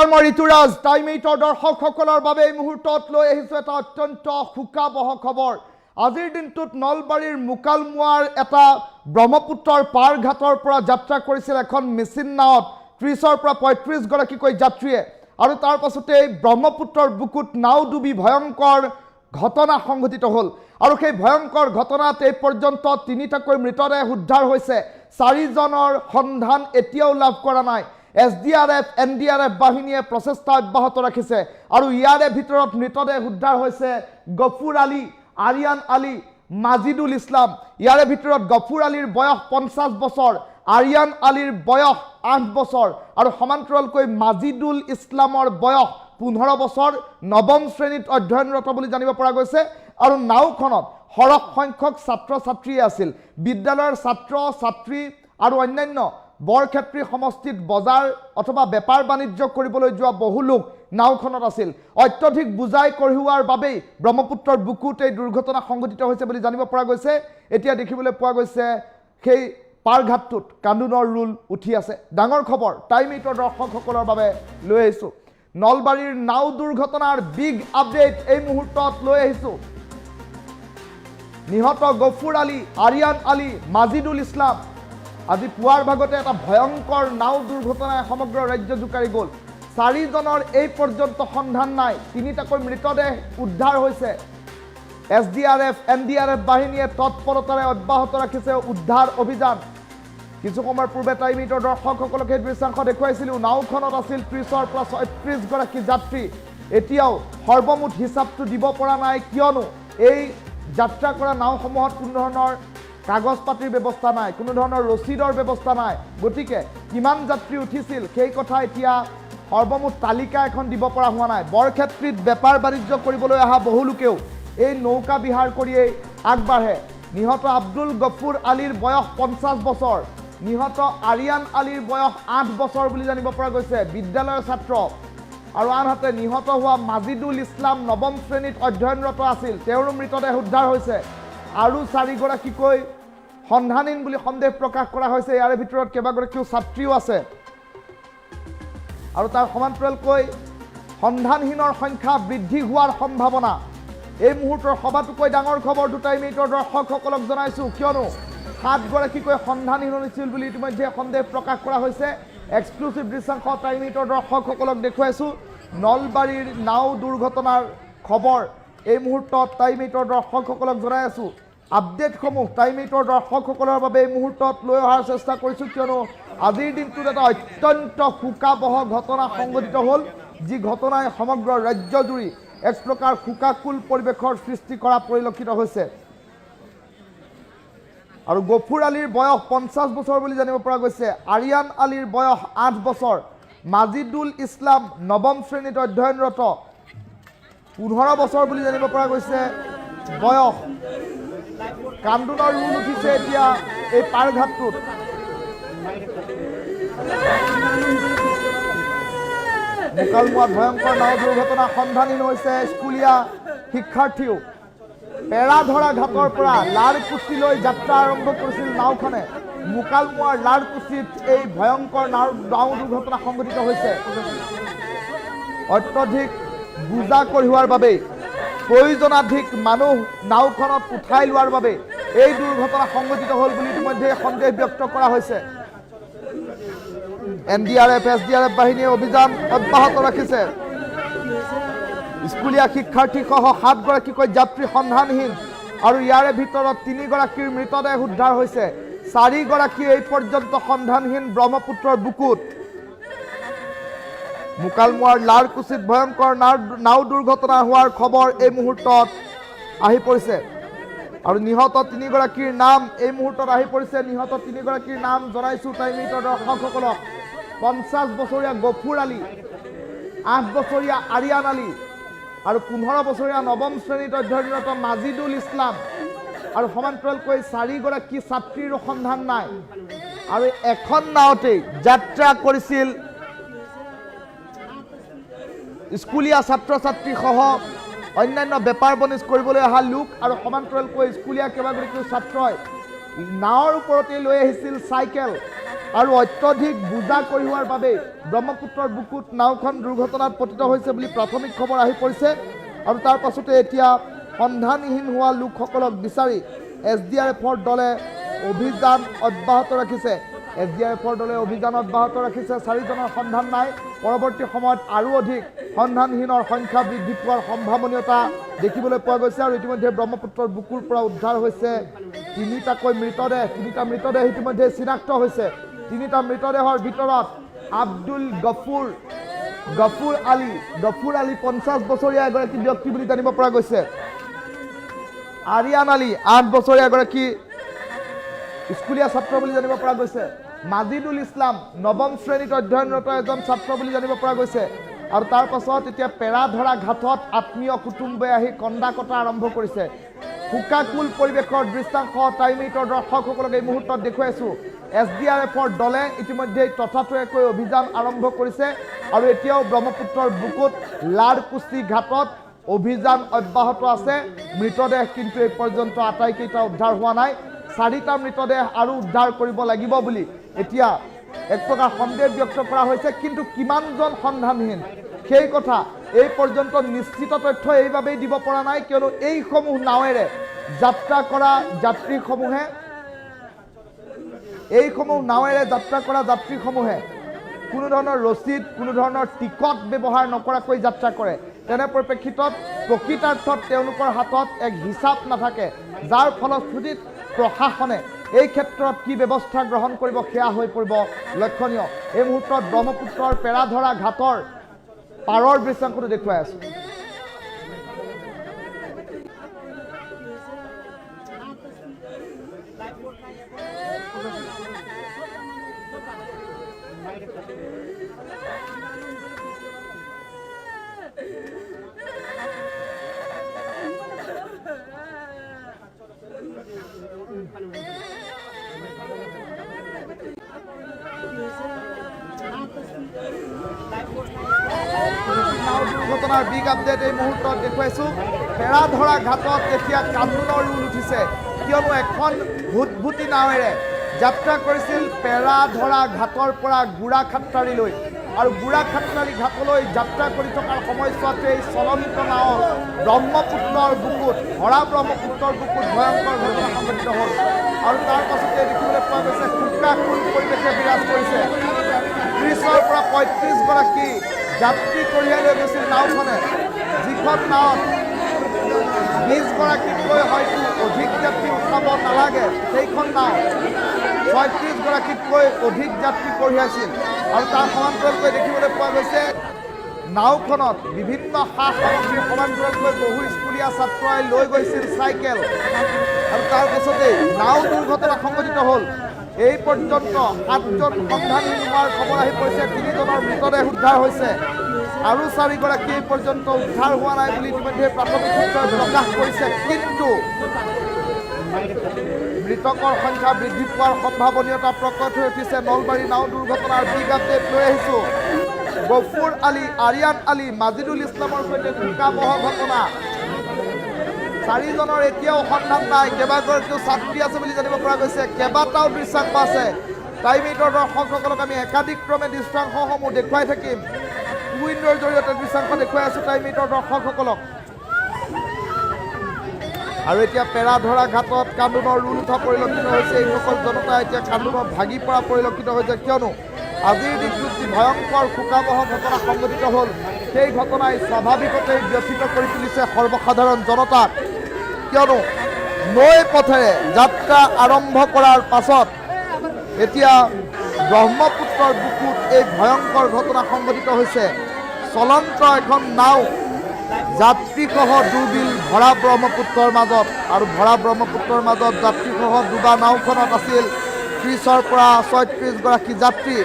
নমস্কাৰ মই ঋতুৰাজ টাইম 8 দৰ্শকসকলৰ বাবে এই মুহূৰ্তত লৈ আহিছোঁ এটা অত্যন্ত শোকাবহ খবৰ আজিৰ দিনটোত নলবাৰীৰ মুকালমুৱাৰ এটা ব্ৰহ্মপুত্ৰৰ পাৰঘাটৰ পৰা যাত্ৰা কৰিছিল এখন মেচিন নাওত 30 ৰ পৰা 35 গৰাকীকৈ যাত্ৰীয়ে আৰু তাৰ পাছতে ব্ৰহ্মপুত্ৰৰ বুকুত নাও ডুবি ভয়ংকৰ ঘটনা সংঘটিত হ'ল আৰু সেই ভয়ংকৰ ঘটনাত এই পৰ্যন্ত 3টাকৈ মৃতদেহ উদ্ধাৰ হৈছে 4জনৰ সন্ধান এতিয়াও লাভ কৰা নাই SDRF NDRF বাহিনীয়ে প্ৰচেষ্টা অব্যাহত ৰাখিছে আৰু ইয়াৰে ভিতৰত মৃতদেহ উদ্ধাৰ হৈছে গফুৰ আলী আৰিয়ান আলী মাজিদুল ইছলাম ইয়াৰে ভিতৰত গফুৰ আলীৰ বয়স 50 বছৰ আৰিয়ান আলীৰ বয়স 8 বছৰ আৰু সমান্তৰালকৈ মাজিদুল ইছলামৰ বয়স 15 বছৰ নৱম শ্ৰেণীত অধ্যয়নৰত বুলি জানিব পৰা গৈছে আৰু নাওখনত সৰহ সংখ্যক ছাত্ৰ ছাত্ৰী আছিল বিদ্যালয়ৰ ছাত্ৰ ছাত্ৰী আৰু অন্যান্য বৰক্ষেত্ৰী সমষ্টিত বজাৰ অথবা বেপাৰ বাণিজ্য কৰিবলৈ যোৱা বহু লোক নাওখনত আছিল অত্যধিক বুজাই কঢ়িওৱাৰ বাবে ব্ৰহ্মপুত্ৰৰ বুকুত এই দুৰ্ঘটনা সংঘটিত হৈছে বুলি জানিব পৰা গৈছে এতিয়া দেখিবলৈ পোৱা গৈছে সেই পাৰঘাটটোত কান্দোনৰ ৰুল উঠি আছে ডাঙৰ খবৰ টাইম 8 দৰ্শকসকলৰ বাবে লৈ আহিছোঁ নলবাৰীৰ নাও দুৰ্ঘটনাৰ বিগ আপডেট এই মুহূৰ্তত লৈ আহিছোঁ নিহত গফুৰ আলী আৰিয়ান আলী মাজিদুল ইছলাম আজি পুৱাৰ ভাগতে এটা ভয়ংকৰ নাও দুৰ্ঘটনাই সমগ্ৰ ৰাজ্য জুকাৰি গ'ল 4জনৰ এই পৰ্যন্ত সন্ধান নাই 3টাকৈ মৃতদেহ উদ্ধাৰ হৈছে SDRF NDRF বাহিনীয়ে তৎপৰতাৰে অব্যাহত ৰাখিছে উদ্ধাৰ অভিযান কিছু সময়ৰ পূৰ্বে টাইম 8 দৰ্শকসকলক এই দৃশ্যাংশ দেখুৱাইছিলোঁ নাওখনত আছিল 30 ৰ পৰা 36 গৰাকী যাত্ৰী এতিয়াও সৰ্বমুঠ হিচাপটো দিব পৰা নাই কিয়নো এই যাত্ৰা কৰা নাওসমূহত কোনো ধৰণৰ কাগজ পাতিৰ ব্যৱস্থা নাই কোনো ধৰণৰ ৰচিদৰ ব্যৱস্থা নাই গতিকে কিমান যাত্ৰী উঠিছিল সেই কথা এতিয়া সৰ্বমুঠ তালিকা এখন দিব পৰা হোৱা নাই বৰক্ষেত্ৰীত বেপাৰ বাণিজ্য কৰিবলৈ অহা বহু লোকেও এই নৌকা বিহাৰ কৰিয়েই আগবাঢ়ে নিহত আব্দুল গফুৰ আলীৰ বয়স 50 বছৰ নিহত আৰিয়ান আলীৰ বয়স 8 বছৰ বুলি জানিব পৰা গৈছে বিদ্যালয়ৰ ছাত্ৰ আৰু আনহাতে নিহত হোৱা মাজিদুল ইছলাম নৱম শ্ৰেণীত অধ্যয়নৰত আছিল তেওঁৰ মৃতদেহ উদ্ধাৰ হৈছে আৰু 4 গৰাকীকৈ সন্ধানহীন বুলি সন্দেহ প্ৰকাশ কৰা হৈছে ইয়াৰে ভিতৰত কেইবাগৰাকীও ছাত্ৰীও আছে আৰু তাৰ সমান্তৰালকৈ সন্ধানহীনৰ সংখ্যা বৃদ্ধি হোৱাৰ সম্ভাৱনা এই মুহূৰ্তৰ সবাতোকৈ ডাঙৰ খবৰ টাইম 8 দৰ্শকসকলক জনাইছোঁ কিয়নো 7 গৰাকীকৈ সন্ধানহীন হৈছিল বুলি ইতিমধ্যে সন্দেহ প্ৰকাশ কৰা হৈছে এক্সক্লুচিভ দৃশ্যাংশ টাইম 8 দৰ্শকসকলক দেখুৱাইছোঁ নলবাৰীৰ নাও দুৰ্ঘটনাৰ খবৰ এই মুহূৰ্তত টাইম 8 দৰ্শকসকলক জনাই আছোঁ আপডেটসমূহ টাইম 8 দৰ্শকসকলৰ বাবে এই মুহূৰ্তত লৈ অহাৰ চেষ্টা কৰিছোঁ কিয়নো আজিৰ দিনটোত এটা অত্যন্ত শোকাবহ ঘটনা সংঘটিত হ'ল যি ঘটনাই সমগ্ৰ ৰাজ্যজুৰি এক প্ৰকাৰ শোকাকুল পৰিৱেশৰ সৃষ্টি কৰা পৰিলক্ষিত হৈছে আৰু গফুৰ আলীৰ বয়স 50 বছৰ বুলি জানিব পৰা গৈছে আৰিয়ান আলীৰ বয়স 8 বছৰ মাজিদুল ইছলাম নৱম শ্ৰেণীত অধ্যয়নৰত 15 বছৰ বুলি জানিব পৰা গৈছে বয়স কান্দোনৰ ৰুল উঠিছে এতিয়া এই পাৰঘাটটোত মুকালমুৱাত ভয়ংকৰ নাও দুৰ্ঘটনা সন্ধানহীন হৈছে স্কুলীয়া শিক্ষাৰ্থীও পেৰাধৰা ঘাটৰ পৰা লাৰকুছিলৈ যাত্ৰা আৰম্ভ কৰিছিল নাওখনে মুকালমুৱাৰ লাৰকুছিত এই ভয়ংকৰ নাও দুৰ্ঘটনা সংঘটিত হৈছে অত্যধিক বুজা কঢ়িওৱাৰ বাবে প্ৰয়োজনাধিক মানুহ নাওখনত উঠাই লোৱাৰ বাবে এই দুৰ্ঘটনা সংঘটিত হ'ল বুলি ইতিমধ্যে সন্দেহ ব্যক্ত কৰা হৈছে NDRF SDRF বাহিনীয়ে অভিযান অব্যাহত ৰাখিছে স্কুলীয়া শিক্ষাৰ্থীসহ 7 গৰাকীকৈ যাত্ৰী সন্ধানহীন আৰু ইয়াৰে ভিতৰত 3 গৰাকীৰ মৃতদেহ উদ্ধাৰ হৈছে 4 গৰাকী এই পৰ্যন্ত সন্ধানহীন ব্ৰহ্মপুত্ৰৰ বুকুত মুকালমুৱাৰ লাৰকুছিত ভয়ংকৰ নাও দুৰ্ঘটনা হোৱাৰ খবৰ এই মুহূৰ্তত আহি পৰিছে আৰু নিহত 3 গৰাকীৰ নাম এই মুহূৰ্তত আহি পৰিছে নিহত 3 গৰাকীৰ নাম জনাইছোঁ টাইম 8 দৰ্শকসকলক 50 বছৰীয়া গফুৰ আলী 8 বছৰীয়া আৰিয়ান আলী আৰু 15 বছৰীয়া নৱম শ্ৰেণীত অধ্যয়নৰত মাজিদুল ইছলাম আৰু সমান্তৰালকৈ 4 গৰাকী ছাত্ৰীৰ সন্ধান নাই আৰু এখন নাওতেই যাত্ৰা কৰিছিল স্কুলীয়া ছাত্ৰ ছাত্ৰীসহ অন্যান্য বেপাৰ বাণিজ্য কৰিবলৈ অহা লোক আৰু সমান্তৰালকৈ স্কুলীয়া কেইবাগৰাকীও ছাত্ৰই নাৱৰ ওপৰতে লৈ আহিছিল চাইকেল আৰু অত্যধিক বোজা কঢ়িওৱাৰ বাবে ব্ৰহ্মপুত্ৰৰ বুকুত নাওখন দুৰ্ঘটনাত পতিত হৈছে বুলি প্ৰাথমিক খবৰ আহি পৰিছে। আৰু তাৰ পাছতে এতিয়া সন্ধানহীন হোৱা লোকসকলক বিচাৰি SDRFৰ দলে অভিযান অব্যাহত ৰাখিছে। SDRFৰ দলে অভিযান অব্যাহত ৰাখিছে। 4জনৰ সন্ধান নাই। পৰৱৰ্তী সময়ত আৰু অধিক সন্ধানহীনৰ সংখ্যা বৃদ্ধি পোৱাৰ সম্ভাৱনীয়তা দেখিবলৈ পোৱা গৈছে। আৰু ইতিমধ্যে ব্ৰহ্মপুত্ৰৰ বুকুৰ পৰা উদ্ধাৰ হৈছে 3টাকৈ মৃতদেহ। 3টা মৃতদেহ ইতিমধ্যে চিনাক্ত হৈছে। 3টা মৃতদেহৰ ভিতৰত আব্দুল গফুৰ আলী 50 বছৰীয়া এগৰাকী ব্যক্তি বুলি জানিব পৰা গৈছে। আৰিয়ান আলী 8 বছৰীয়া এগৰাকী স্কুলীয়া ছাত্ৰ বুলি জানিব পৰা গৈছে। মাজিদুল ইছলাম 9ম শ্ৰেণীত অধ্যয়নৰত এজন ছাত্ৰ বুলি জানিব পৰা গৈছে। আৰু তাৰ পাছত এতিয়া পেৰাধৰা ঘাটত আত্মীয় কুটুম্বে আহি কন্দা কটা আৰম্ভ কৰিছে। শোকাকুল পৰিৱেশৰ দৃশ্যাংশ টাইম 8ৰ দৰ্শকসকলক এই মুহূৰ্তত দেখুৱাইছোঁ। SDRFৰ দলে ইতিমধ্যে তথাতৈয়াকৈ অভিযান আৰম্ভ কৰিছে। আৰু এতিয়াও ব্ৰহ্মপুত্ৰৰ বুকুত লাৰকুছি ঘাটত অভিযান অব্যাহত আছে। মৃতদেহ কিন্তু এই পৰ্যন্ত আটাইকেইটা উদ্ধাৰ হোৱা নাই। 4টা মৃতদেহ আৰু উদ্ধাৰ কৰিব লাগিব বুলি এতিয়া এক প্ৰকাৰ সন্দেহ ব্যক্ত কৰা হৈছে। কিন্তু কিমানজন সন্ধানহীন সেই কথা এই পৰ্যন্ত নিশ্চিত তথ্য এইবাবেই দিব পৰা নাই, কিয়নো এইসমূহ নাৱেৰে যাত্ৰা কৰা যাত্ৰীসমূহে কোনো ধৰণৰ ৰচিদ, কোনো ধৰণৰ টিকট ব্যৱহাৰ নকৰাকৈ যাত্ৰা কৰে। তেনে পৰিপ্ৰেক্ষিতত প্ৰকৃতাৰ্থত তেওঁলোকৰ হাতত এক হিচাপ নাথাকে, যাৰ ফলশ্ৰুতিত প্ৰশাসনে এই ক্ষেত্ৰত কি ব্যৱস্থা গ্ৰহণ কৰিব সেয়া হৈ পৰিব লক্ষণীয়। এই মুহূৰ্তত ব্ৰহ্মপুত্ৰৰ পেৰাধৰা ঘাটৰ পাৰৰ দৃশ্যাংশটো দেখুৱাই আছোঁ। দুৰ্ঘটনাৰ বিগ আপডেট এই মুহূৰ্তত দেখুৱাইছোঁ। পেৰাধৰা ঘাটত এতিয়া কান্দোনৰ ৰোল উঠিছে, কিয়নো এখন ভুটভুটি নাৱেৰে যাত্ৰা কৰিছিল পেৰাধৰা ঘাটৰ পৰা গোৰাখাট্টাৰীলৈ। আৰু গোৰাখাট্টাৰী ঘাটলৈ যাত্ৰা কৰি থকাৰ সময়ছোৱাতে এই চলন্ত নাও ব্ৰহ্মপুত্ৰৰ বুকুত ভয়ংকৰ ঘটনা সংঘটিত হ'ল। আৰু তাৰ পাছতে দেখিবলৈ পোৱা গৈছে শোকাকুল পৰিৱেশে বিৰাজ কৰিছে। 30ৰ পৰা 35গৰাকী যাত্ৰী কঢ়িয়াই লৈ গৈছিল নাওখনে, যিখন নাৱত 20গৰাকীতকৈ হয়তো অধিক যাত্ৰী উঠাব নালাগে, সেইখন নাও 36গৰাকীতকৈ অধিক যাত্ৰী কঢ়িয়াইছিল। আৰু তাৰ সমান্তৰালকৈ দেখিবলৈ পোৱা গৈছে নাওখনত বিভিন্ন সা সামগ্ৰীৰ সমান্তৰালকৈ বহু স্কুলীয়া ছাত্ৰই লৈ গৈছিল চাইকেল। আৰু তাৰ পাছতেই নাও দুৰ্ঘটনা সংঘটিত হ'ল। এই পৰ্যন্ত 7জন সন্ধানহীন হোৱাৰ খবৰ আহি পৰিছে। 3জনৰ মৃতদেহ উদ্ধাৰ হৈছে। আৰু 4গৰাকী এই পৰ্যন্ত উদ্ধাৰ হোৱা নাই বুলি ইতিমধ্যে প্ৰাথমিক সূত্ৰই প্ৰকাশ কৰিছে। কিন্তু মৃতকৰ সংখ্যা বৃদ্ধি পোৱাৰ সম্ভাৱনীয়তা প্ৰকট হৈ উঠিছে। নলবাৰী নাও দুৰ্ঘটনাৰ বিগ আপডেট লৈ আহিছোঁ। গফুৰ আলী, আৰিয়ান আলী, মাজিদুল ইছলামৰ সৈতে শোকাবহ ঘটনা। 4জনৰ এতিয়াও সন্ধান নাই। কেইবাগৰাকীও ছাত্ৰী আছে বুলি জানিব পৰা গৈছে। কেইবাটাও দৃশ্যাংশ আছে। টাইম 8ৰ দৰ্শকসকলক আমি একাধিক্ৰমে দৃশ্যাংশসমূহ দেখুৱাই থাকিম। উইণ্ডৰ জৰিয়তে দৃশ্যাংশ দেখুৱাই আছোঁ টাইম 8ৰ দৰ্শকসকলক। আৰু এতিয়া পেৰাধৰা ঘাটত কান্দোনৰ ৰোল উঠা পৰিলক্ষিত হৈছে। এইসকল জনতা এতিয়া কান্দোনত ভাগি পৰা পৰিলক্ষিত হৈছে, কিয়নো আজিৰ দিনটোত যি ভয়ংকৰ শোকাবহ ঘটনা সংঘটিত হ'ল, সেই ঘটনাই স্বাভাৱিকতেই ব্যথিত কৰি তুলিছে সৰ্বসাধাৰণ জনতাক। কিয়নো নৈ পথেৰে যাত্ৰা আৰম্ভ কৰাৰ পাছত এতিয়া ব্ৰহ্মপুত্ৰৰ বুকুত এই ভয়ংকৰ ঘটনা সংঘটিত হৈছে। চলন্ত এখন নাও যাত্ৰীসহ দুবিল ভৰা ব্ৰহ্মপুত্ৰৰ মাজত। আৰু ভৰা ব্ৰহ্মপুত্ৰৰ মাজত যাত্ৰীসহ ডুবা নাওখনত আছিল 30ৰ পৰা 36গৰাকী যাত্ৰী।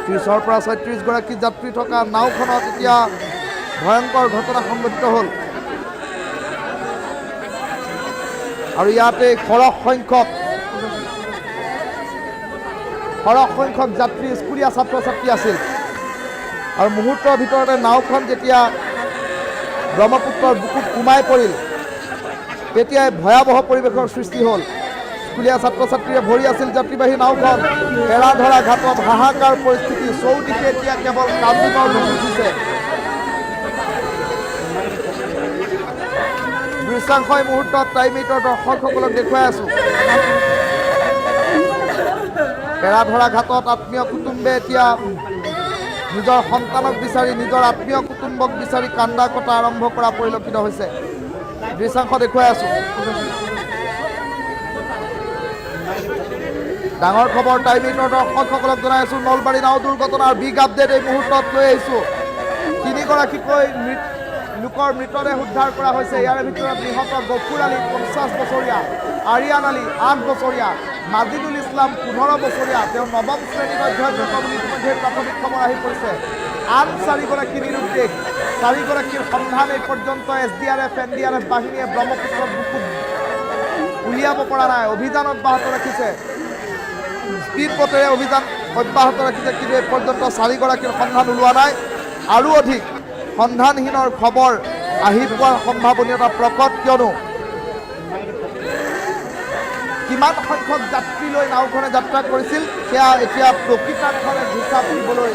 30ৰ পৰা 36গৰাকী যাত্ৰী থকা নাওখনত এতিয়া ভয়ংকৰ ঘটনা সংঘটিত হ'ল। আৰু ইয়াতে সৰহ সংখ্যক যাত্ৰী স্কুলীয়া ছাত্ৰ ছাত্ৰী আছিল। আৰু মুহূৰ্তৰ ভিতৰতে নাওখন যেতিয়া ব্ৰহ্মপুত্ৰৰ বুকুত সোমাই পৰিল, তেতিয়াই ভয়াৱহ পৰিৱেশৰ সৃষ্টি হ'ল। স্কুলীয়া ছাত্ৰ ছাত্ৰীৰে ভৰি আছিল যাত্ৰীবাহী নাওখন এৰাধৰা ঘাটত হাহাকাৰ পৰিস্থিতি চৌদিশে এতিয়া কেৱল কান্দোনৰ ঢৌ উঠিছে দৃশ্যাংশ এই মুহূৰ্তত টাইম 8ৰ দৰ্শকসকলক দেখুৱাই আছো এৰাধৰা ঘাটত আত্মীয় কুটুম্বে এতিয়া নিজৰ সন্তানক বিচাৰি নিজৰ আত্মীয় কুটুম্বক বিচাৰি কান্দা কটা আৰম্ভ কৰা পৰিলক্ষিত হৈছে দৃশ্যাংশ দেখুৱাই আছো ডাঙৰ খবৰ টাইম 8ৰ দৰ্শকসকলক জনাই আছো নলবাৰী নাও দুৰ্ঘটনাৰ বিগ আপডেট এই মুহূৰ্তত লৈ আহিছো তিনিগৰাকীকৈ লোকৰ মৃতদেহ উদ্ধাৰ কৰা হৈছে ইয়াৰে ভিতৰত নিহত গফুৰ আলী 50 বছৰীয়া আৰিয়ান আলী 8 বছৰীয়া মাজিদুল ইছলাম 15 বছৰীয়া তেওঁ নৱম শ্ৰেণীত অধ্যয়নৰত বুলি ইতিমধ্যে প্ৰাথমিক খবৰ আহি পৰিছে আন 4গৰাকী নিৰুদ্দেশ 4গৰাকীৰ সন্ধান এই পৰ্যন্ত SDRF NDRF বাহিনীয়ে ব্ৰহ্মপুত্ৰৰ বুকুত উলিয়াব পৰা নাই অভিযান অব্যাহত ৰাখিছে স্পীড বোটেৰে অভিযান অব্যাহত ৰাখিছে কিন্তু এই পৰ্যন্ত 4গৰাকীৰ সন্ধান ওলোৱা নাই আৰু অধিক সন্ধানহীনৰ খবৰ আহি পোৱাৰ সম্ভাৱনীয়তা প্ৰকট কিয়নো কিমান সংখ্যক যাত্ৰী লৈ নাওখনে যাত্ৰা কৰিছিল সেয়া এতিয়া প্ৰকৃতাৰ্থৰে হিচাপ দিবলৈ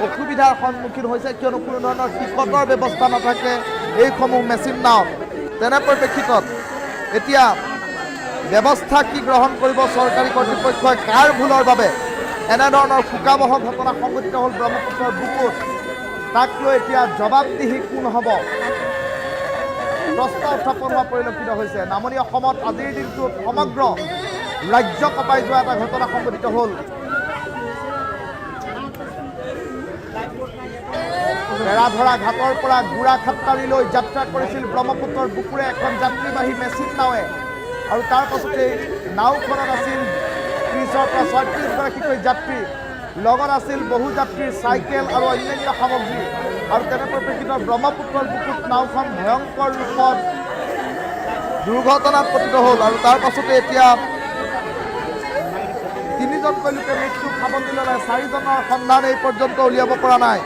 অসুবিধাৰ সন্মুখীন হৈছে কিয়নো কোনো ধৰণৰ টিকটৰ ব্যৱস্থা নাথাকে এইসমূহ মেচিন নাও তেনে পৰিপ্ৰেক্ষিতত এতিয়া ব্যৱস্থা কি গ্ৰহণ কৰিব চৰকাৰী কৰ্তৃপক্ষই কাৰ ভুলৰ বাবে এনেধৰণৰ শোকাবহ ঘটনা সংঘটিত হ'ল ব্ৰহ্মপুত্ৰৰ বুকুত তাক লৈ এতিয়া জবাবদিহি কোন হ'ব প্ৰশ্ন উত্থাপন হোৱা পৰিলক্ষিত হৈছে নামনি অসমত আজিৰ দিনটোত সমগ্ৰ ৰাজ্য কঁপাই যোৱা এটা ঘটনা সংঘটিত হ'ল এৰাধৰা ঘাটৰ পৰা গোৰাখাট্টাৰীলৈ যাত্ৰা কৰিছিল ব্ৰহ্মপুত্ৰৰ বুকুৰে এখন যাত্ৰীবাহী মেচিন নাৱে আৰু তাৰ পাছতেই নাওখনত আছিল 30ৰ পৰা 36গৰাকীকৈ যাত্ৰী লগত আছিল বহু যাত্ৰীৰ চাইকেল আৰু অন্যান্য সামগ্ৰী আৰু তেনে পৰিপ্ৰেক্ষিতত ব্ৰহ্মপুত্ৰৰ বুকুত নাওখন ভয়ংকৰ ৰূপত দুৰ্ঘটনাত পতিত হ'ল আৰু তাৰ পাছতে এতিয়া 3জনকৈ লোকে মৃত্যু সাৱটি ল'লে 4জনৰ সন্ধান এই পৰ্যন্ত উলিয়াব পৰা নাই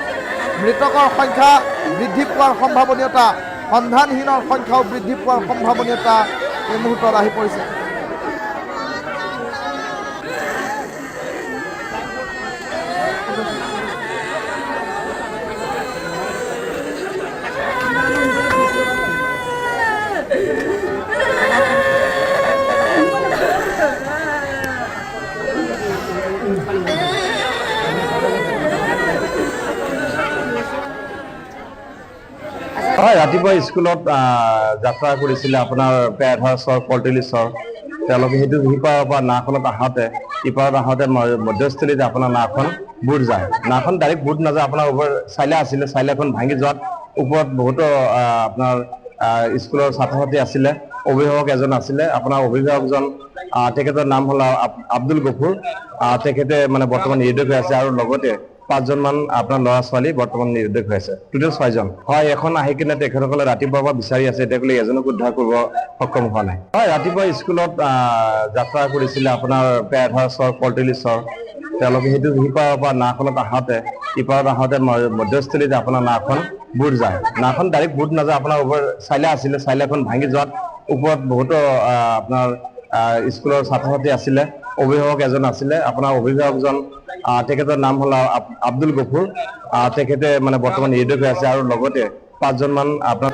মৃতকৰ সংখ্যা বৃদ্ধি পোৱাৰ সম্ভাৱনীয়তা সন্ধানহীনৰ সংখ্যাও বৃদ্ধি পোৱাৰ সম্ভাৱনীয়তা এই মুহূৰ্তত আহি পৰিছে হয় ৰাতিপুৱা স্কুলত যাত্ৰা কৰিছিলে আপোনাৰ পেয়াধৰ চৰ কলতলি চৰ তেওঁলোকে সেইটো সিপাৰৰ পৰা নাওখনত আহোঁতে মধ্যস্থলীত আপোনাৰ নাওখন বুট যায় নাওখন ডাইৰেক্ট বুট নাযায় আপোনাৰ ওপৰত চাইলা আছিলে চাইলাখন ভাঙি যোৱাত ওপৰত বহুতো আপোনাৰ স্কুলৰ ছাত্ৰ ছাত্ৰী আছিলে অভিভাৱক এজন আছিলে আপোনাৰ অভিভাৱকজন তেখেতৰ নাম হ'ল আব্দুল গফুৰ তেখেতে মানে বৰ্তমান নিৰুদ্দেশ হৈ আছে আৰু লগতে 5জনমান আপোনাৰ ল'ৰা ছোৱালী বৰ্তমান নিৰুদ্দেশ হৈ আছে টোটেল 6জন হয় এখন আহি কিনে তেখেতসকলে ৰাতিপুৱাৰ পৰা বিচাৰি আছে এতিয়ালৈকে এজনক উদ্ধাৰ কৰিব সক্ষম হোৱা নাই হয় ৰাতিপুৱা স্কুলত যাত্ৰা কৰিছিলে আপোনাৰ পেয়াধৰ চৰ কলতলি চৰ তেওঁলোকে সেইটো সিপাৰৰ পৰা নাওখনত আহোঁতে মধ্যস্থলীত আপোনাৰ নাওখন বুট যায় নাওখন ডাইৰেক্ট বুট নাযায় আপোনাৰ ওপৰত চাইলা আছিলে চাইলাখন ভাঙি যোৱাত ওপৰত বহুতো আপোনাৰ স্কুলৰ ছাত্ৰ ছাত্ৰী আছিলে অভিভাৱক এজন আছিলে আপোনাৰ অভিভাৱকজন তেখেতৰ নাম হ'ল আব্দুল গফুৰ তেখেতে মানে বৰ্তমান নিৰুদ্দেশ হৈ আছে আৰু লগতে 5জনমান আপোনাৰ